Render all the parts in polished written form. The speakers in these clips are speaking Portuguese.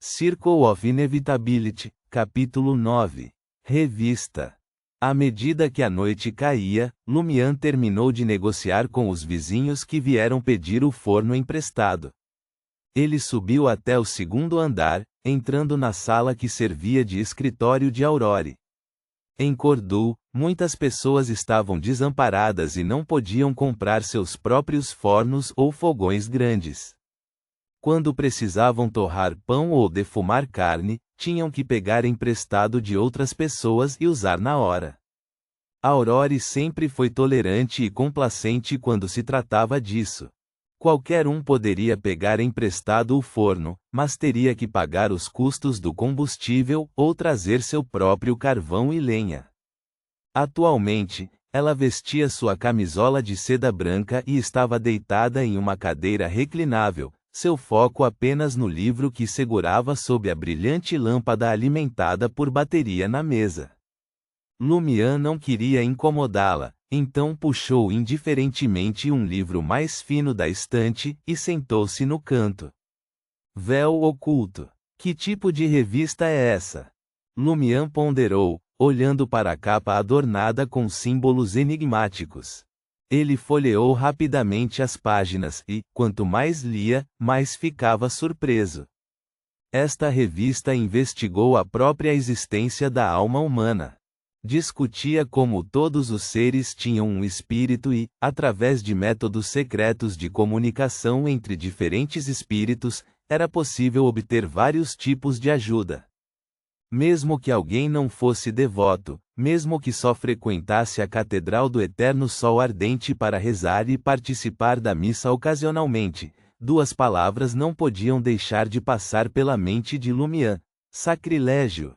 Circle of Inevitability, capítulo 9. Revista. À medida que a noite caía, Lumian terminou de negociar com os vizinhos que vieram pedir o forno emprestado. Ele subiu até o segundo andar, entrando na sala que servia de escritório de Aurore. Em Cordu, muitas pessoas estavam desamparadas e não podiam comprar seus próprios fornos ou fogões grandes. Quando precisavam torrar pão ou defumar carne, tinham que pegar emprestado de outras pessoas e usar na hora. Aurore sempre foi tolerante e complacente quando se tratava disso. Qualquer um poderia pegar emprestado o forno, mas teria que pagar os custos do combustível ou trazer seu próprio carvão e lenha. Atualmente, ela vestia sua camisola de seda branca e estava deitada em uma cadeira reclinável, seu foco apenas no livro que segurava sob a brilhante lâmpada alimentada por bateria na mesa. Lumian não queria incomodá-la, então puxou indiferentemente um livro mais fino da estante e sentou-se no canto. Véu oculto. Que tipo de revista é essa? Lumian ponderou, olhando para a capa adornada com símbolos enigmáticos. Ele folheou rapidamente as páginas e, quanto mais lia, mais ficava surpreso. Esta revista investigou a própria existência da alma humana. Discutia como todos os seres tinham um espírito e, através de métodos secretos de comunicação entre diferentes espíritos, era possível obter vários tipos de ajuda. Mesmo que alguém não fosse devoto, mesmo que só frequentasse a Catedral do Eterno Sol Ardente para rezar e participar da missa ocasionalmente, duas palavras não podiam deixar de passar pela mente de Lumian: sacrilégio.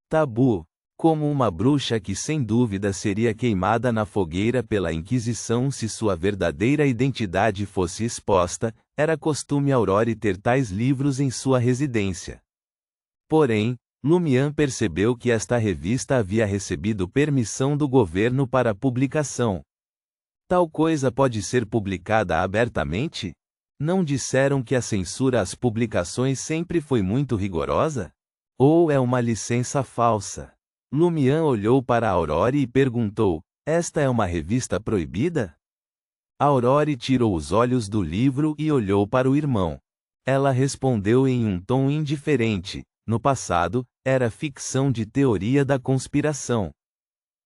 Tabu. Como uma bruxa que sem dúvida seria queimada na fogueira pela Inquisição se sua verdadeira identidade fosse exposta, era costume Aurore ter tais livros em sua residência. Porém, Lumian percebeu que esta revista havia recebido permissão do governo para publicação. Tal coisa pode ser publicada abertamente? Não disseram que a censura às publicações sempre foi muito rigorosa? Ou é uma licença falsa? Lumian olhou para Aurore e perguntou: esta é uma revista proibida? Aurore tirou os olhos do livro e olhou para o irmão. Ela respondeu em um tom indiferente: no passado, era ficção de teoria da conspiração.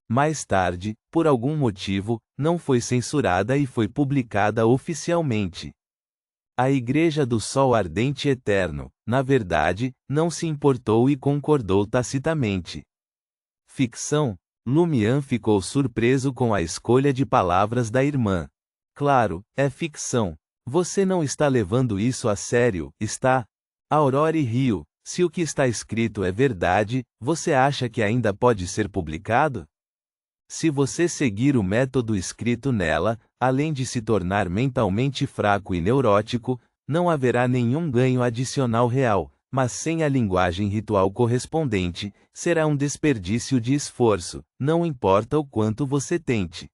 Mais tarde, por algum motivo, não foi censurada e foi publicada oficialmente. A Igreja do Sol Ardente Eterno, na verdade, não se importou e concordou tacitamente. Ficção? Lumian ficou surpreso com a escolha de palavras da irmã. Claro, é ficção. Você não está levando isso a sério, está? Aurore riu. Se o que está escrito é verdade, você acha que ainda pode ser publicado? Se você seguir o método escrito nela, além de se tornar mentalmente fraco e neurótico, não haverá nenhum ganho adicional real, mas sem a linguagem ritual correspondente, será um desperdício de esforço, não importa o quanto você tente.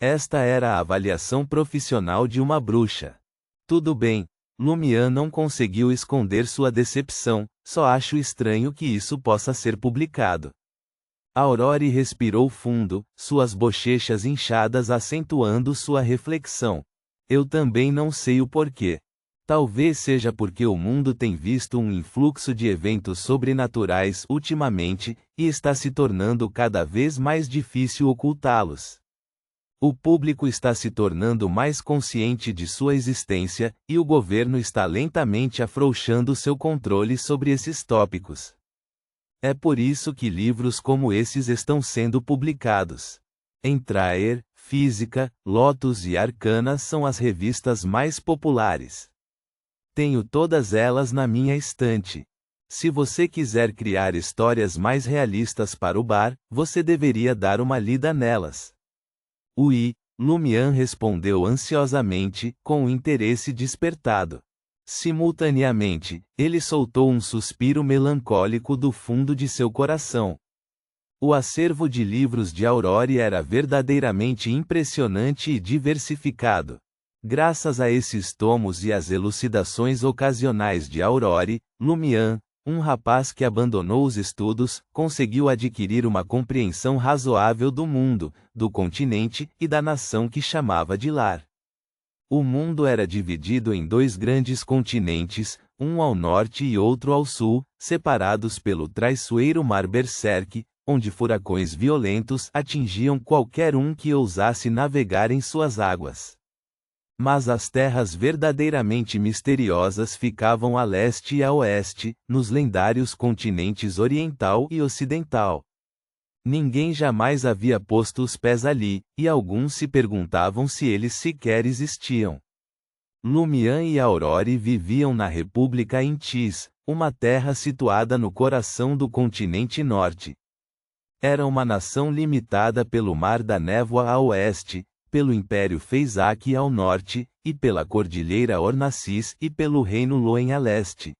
Esta era a avaliação profissional de uma bruxa. Tudo bem. Lumian não conseguiu esconder sua decepção, só acho estranho que isso possa ser publicado. Aurore respirou fundo, suas bochechas inchadas acentuando sua reflexão. Eu também não sei o porquê. Talvez seja porque o mundo tem visto um influxo de eventos sobrenaturais ultimamente, e está se tornando cada vez mais difícil ocultá-los. O público está se tornando mais consciente de sua existência, e o governo está lentamente afrouxando seu controle sobre esses tópicos. É por isso que livros como esses estão sendo publicados. Entraer, Física, Lotus e Arcana são as revistas mais populares. Tenho todas elas na minha estante. Se você quiser criar histórias mais realistas para o bar, você deveria dar uma lida nelas. Ui, Lumian respondeu ansiosamente, com o interesse despertado. Simultaneamente, ele soltou um suspiro melancólico do fundo de seu coração. O acervo de livros de Aurore era verdadeiramente impressionante e diversificado. Graças a esses tomos e às elucidações ocasionais de Aurore, Lumian, um rapaz que abandonou os estudos, conseguiu adquirir uma compreensão razoável do mundo, do continente e da nação que chamava de lar. O mundo era dividido em dois grandes continentes, um ao norte e outro ao sul, separados pelo traiçoeiro Mar Berserk, onde furacões violentos atingiam qualquer um que ousasse navegar em suas águas. Mas as terras verdadeiramente misteriosas ficavam a leste e a oeste, nos lendários continentes oriental e ocidental. Ninguém jamais havia posto os pés ali, e alguns se perguntavam se eles sequer existiam. Lumian e Aurore viviam na República Intis, uma terra situada no coração do continente norte. Era uma nação limitada pelo Mar da Névoa a oeste, pelo Império Fezak ao norte, e pela Cordilheira Ornacis e pelo Reino Loen a leste.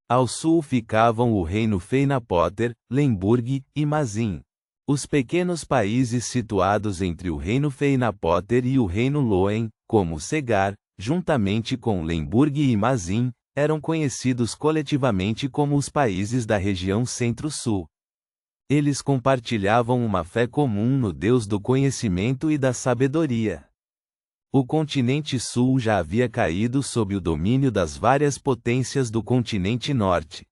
Ao sul ficavam o Reino Feinapoter, Lemburg e Mazin. Os pequenos países situados entre o Reino Feinapoter e o Reino Loen, como Segar, juntamente com Lemburg e Mazin, eram conhecidos coletivamente como os países da região Centro-Sul. Eles compartilhavam uma fé comum no Deus do conhecimento e da sabedoria. O continente sul já havia caído sob o domínio das várias potências do continente norte.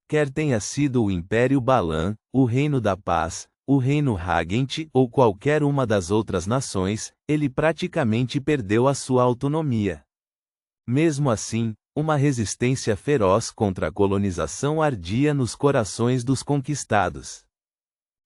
Quer tenha sido o Império Balan, o Reino da Paz, o Reino Hagent ou qualquer uma das outras nações, ele praticamente perdeu a sua autonomia. Mesmo assim, uma resistência feroz contra a colonização ardia nos corações dos conquistados.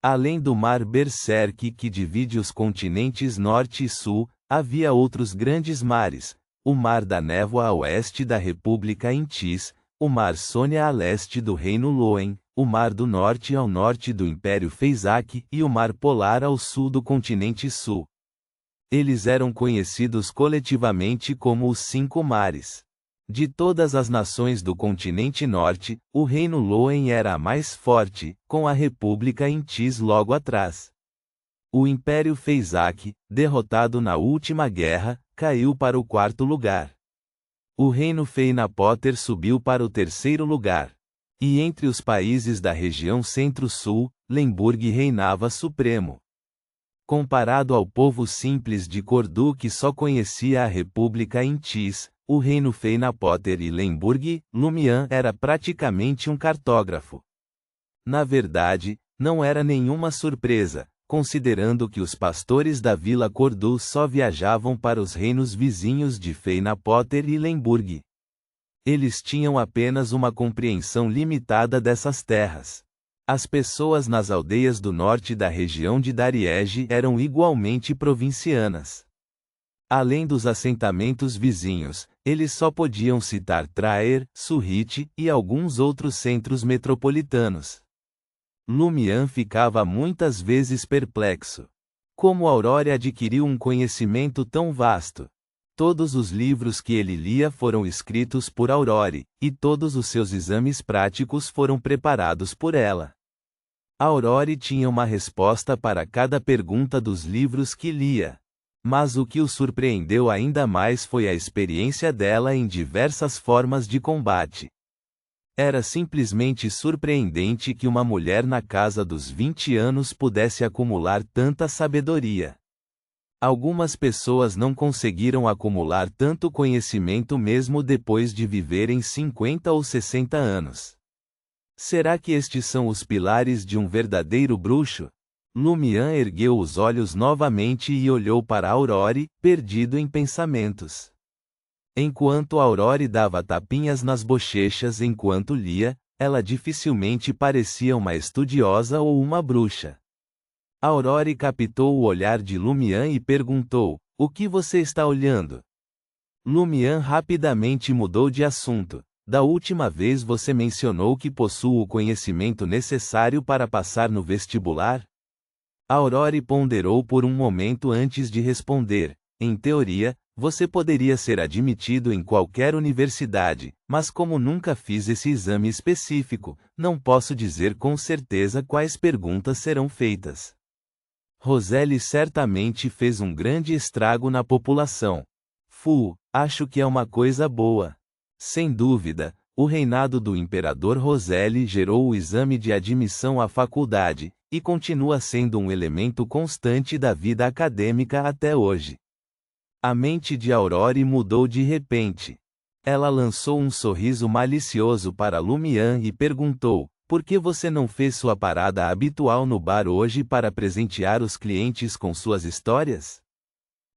Além do Mar Berserk que divide os continentes norte e sul, havia outros grandes mares, o Mar da Névoa a oeste da República Intis, o Mar Sônia a leste do Reino Loen, o Mar do Norte ao norte do Império Fezak e o Mar Polar ao sul do continente sul. Eles eram conhecidos coletivamente como os Cinco Mares. De todas as nações do continente norte, o Reino Loen era a mais forte, com a República Intis logo atrás. O Império Fezak, derrotado na última guerra, caiu para o quarto lugar. O Reino Feinapoter subiu para o terceiro lugar. E entre os países da região Centro-Sul, Lemburg reinava supremo. Comparado ao povo simples de Cordu que só conhecia a República Intis, o Reino Feinapoter e Lemburg, Lumian era praticamente um cartógrafo. Na verdade, não era nenhuma surpresa, considerando que os pastores da Vila Cordu só viajavam para os reinos vizinhos de Feinapoter e Lemburg. Eles tinham apenas uma compreensão limitada dessas terras. As pessoas nas aldeias do norte da região de Dariege eram igualmente provincianas. Além dos assentamentos vizinhos, eles só podiam citar Traer, Surrite e alguns outros centros metropolitanos. Lumian ficava muitas vezes perplexo. Como Aurore adquiriu um conhecimento tão vasto? Todos os livros que ele lia foram escritos por Aurore, e todos os seus exames práticos foram preparados por ela. Aurore tinha uma resposta para cada pergunta dos livros que lia. Mas o que o surpreendeu ainda mais foi a experiência dela em diversas formas de combate. Era simplesmente surpreendente que uma mulher na casa dos 20 anos pudesse acumular tanta sabedoria. Algumas pessoas não conseguiram acumular tanto conhecimento mesmo depois de viverem 50 ou 60 anos. Será que estes são os pilares de um verdadeiro bruxo? Lumian ergueu os olhos novamente e olhou para Aurore, perdido em pensamentos. Enquanto Aurore dava tapinhas nas bochechas enquanto lia, ela dificilmente parecia uma estudiosa ou uma bruxa. Aurore captou o olhar de Lumian e perguntou: "O que você está olhando?" Lumian rapidamente mudou de assunto. "Da última vez você mencionou que possuo o conhecimento necessário para passar no vestibular?" Aurore ponderou por um momento antes de responder. "Em teoria, você poderia ser admitido em qualquer universidade, mas como nunca fiz esse exame específico, não posso dizer com certeza quais perguntas serão feitas." Roseli certamente fez um grande estrago na população. Acho que é uma coisa boa. Sem dúvida, o reinado do imperador Roselle gerou o exame de admissão à faculdade, e continua sendo um elemento constante da vida acadêmica até hoje. A mente de Aurore mudou de repente. Ela lançou um sorriso malicioso para Lumian e perguntou: por que você não fez sua parada habitual no bar hoje para presentear os clientes com suas histórias?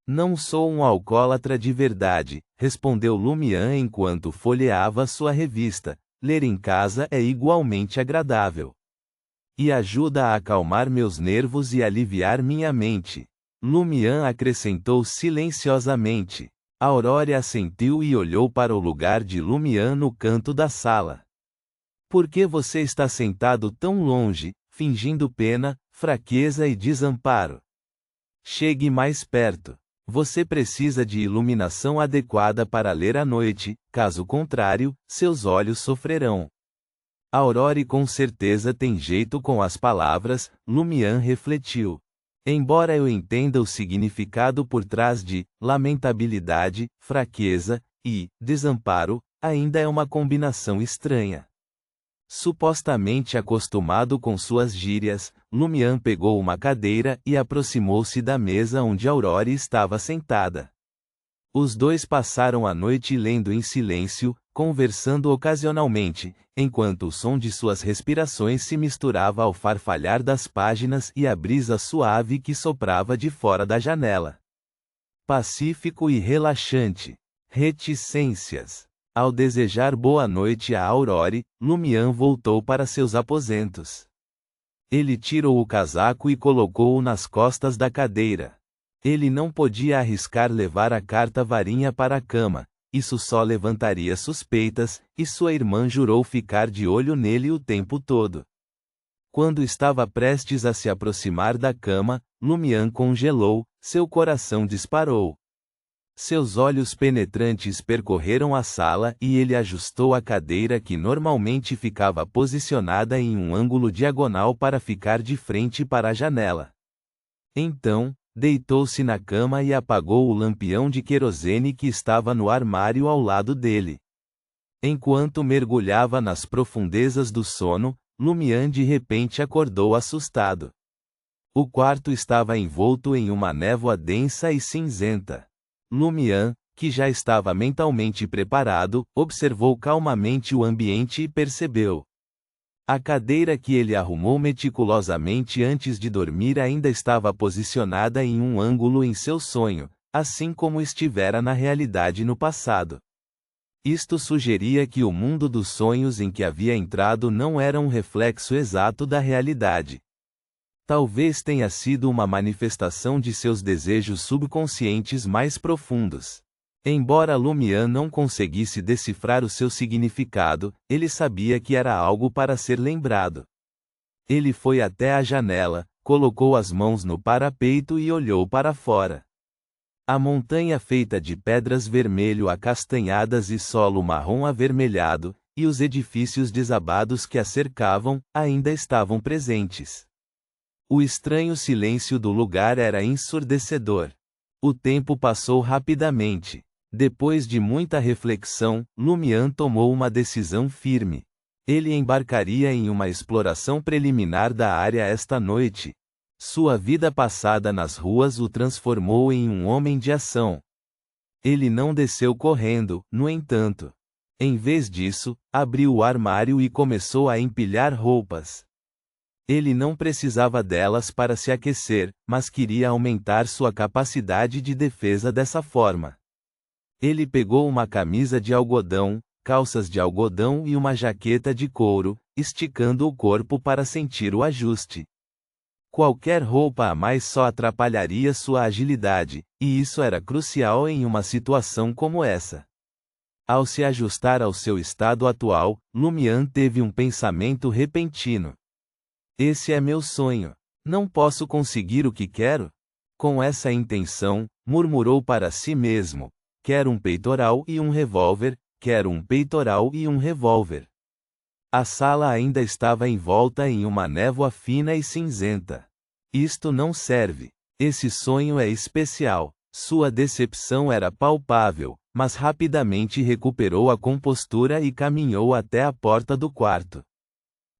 Não sou um alcoólatra de verdade, respondeu Lumian enquanto folheava sua revista. Ler em casa é igualmente agradável. E ajuda a acalmar meus nervos e aliviar minha mente. Lumian acrescentou silenciosamente. Aurore assentiu e olhou para o lugar de Lumian no canto da sala. Por que você está sentado tão longe, fingindo pena, fraqueza e desamparo? Chegue mais perto. Você precisa de iluminação adequada para ler à noite, caso contrário, seus olhos sofrerão. Aurore com certeza tem jeito com as palavras, Lumian refletiu. Embora eu entenda o significado por trás de lamentabilidade, fraqueza e desamparo, ainda é uma combinação estranha. Supostamente acostumado com suas gírias, Lumian pegou uma cadeira e aproximou-se da mesa onde Aurore estava sentada. Os dois passaram a noite lendo em silêncio, conversando ocasionalmente, enquanto o som de suas respirações se misturava ao farfalhar das páginas e a brisa suave que soprava de fora da janela. Pacífico e relaxante. Reticências. Ao desejar boa noite a Aurore, Lumian voltou para seus aposentos. Ele tirou o casaco e colocou-o nas costas da cadeira. Ele não podia arriscar levar a carta-varinha para a cama, isso só levantaria suspeitas, e sua irmã jurou ficar de olho nele o tempo todo. Quando estava prestes a se aproximar da cama, Lumian congelou, seu coração disparou. Seus olhos penetrantes percorreram a sala e ele ajustou a cadeira que normalmente ficava posicionada em um ângulo diagonal para ficar de frente para a janela. Então, deitou-se na cama e apagou o lampião de querosene que estava no armário ao lado dele. Enquanto mergulhava nas profundezas do sono, Lumian de repente acordou assustado. O quarto estava envolto em uma névoa densa e cinzenta. Lumian, que já estava mentalmente preparado, observou calmamente o ambiente e percebeu. A cadeira que ele arrumou meticulosamente antes de dormir ainda estava posicionada em um ângulo em seu sonho, assim como estivera na realidade no passado. Isto sugeria que o mundo dos sonhos em que havia entrado não era um reflexo exato da realidade. Talvez tenha sido uma manifestação de seus desejos subconscientes mais profundos. Embora Lumian não conseguisse decifrar o seu significado, ele sabia que era algo para ser lembrado. Ele foi até a janela, colocou as mãos no parapeito e olhou para fora. A montanha feita de pedras vermelho acastanhadas e solo marrom avermelhado, e os edifícios desabados que a cercavam, ainda estavam presentes. O estranho silêncio do lugar era ensurdecedor. O tempo passou rapidamente. Depois de muita reflexão, Lumian tomou uma decisão firme. Ele embarcaria em uma exploração preliminar da área esta noite. Sua vida passada nas ruas o transformou em um homem de ação. Ele não desceu correndo, no entanto. Em vez disso, abriu o armário e começou a empilhar roupas. Ele não precisava delas para se aquecer, mas queria aumentar sua capacidade de defesa dessa forma. Ele pegou uma camisa de algodão, calças de algodão e uma jaqueta de couro, esticando o corpo para sentir o ajuste. Qualquer roupa a mais só atrapalharia sua agilidade, e isso era crucial em uma situação como essa. Ao se ajustar ao seu estado atual, Lumian teve um pensamento repentino. Esse é meu sonho. Não posso conseguir o que quero? Com essa intenção, murmurou para si mesmo. Quero um peitoral e um revólver, quero um peitoral e um revólver. A sala ainda estava envolta em uma névoa fina e cinzenta. Isto não serve. Esse sonho é especial. Sua decepção era palpável, mas rapidamente recuperou a compostura e caminhou até a porta do quarto.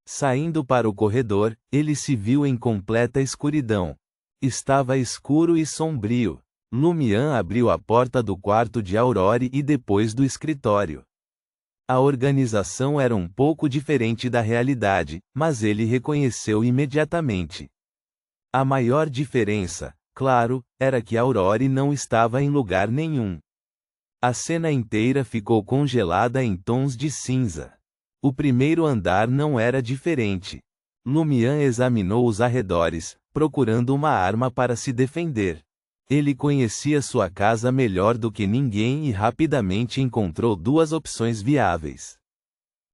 Saindo para o corredor, ele se viu em completa escuridão. Estava escuro e sombrio. Lumian abriu a porta do quarto de Aurore e depois do escritório. A organização era um pouco diferente da realidade, mas ele reconheceu imediatamente. A maior diferença, claro, era que Aurore não estava em lugar nenhum. A cena inteira ficou congelada em tons de cinza. O primeiro andar não era diferente. Lumian examinou os arredores, procurando uma arma para se defender. Ele conhecia sua casa melhor do que ninguém e rapidamente encontrou duas opções viáveis.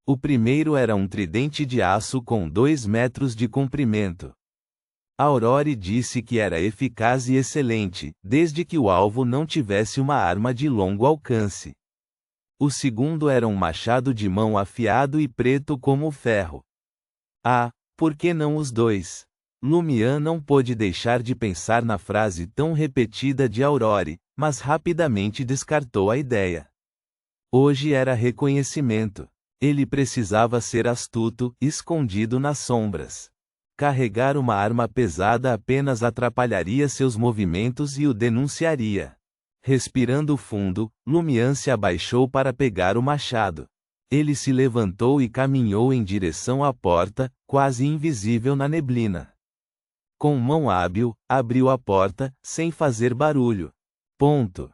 O primeiro era um tridente de aço com 2 metros de comprimento. Aurore disse que era eficaz e excelente, desde que o alvo não tivesse uma arma de longo alcance. O segundo era um machado de mão afiado e preto como o ferro. Ah, por que não os dois? Lumian não pôde deixar de pensar na frase tão repetida de Aurore, mas rapidamente descartou a ideia. Hoje era reconhecimento. Ele precisava ser astuto, escondido nas sombras. Carregar uma arma pesada apenas atrapalharia seus movimentos e o denunciaria. Respirando fundo, Lumian se abaixou para pegar o machado. Ele se levantou e caminhou em direção à porta, quase invisível na neblina. Com mão hábil, abriu a porta, sem fazer barulho. Ponto.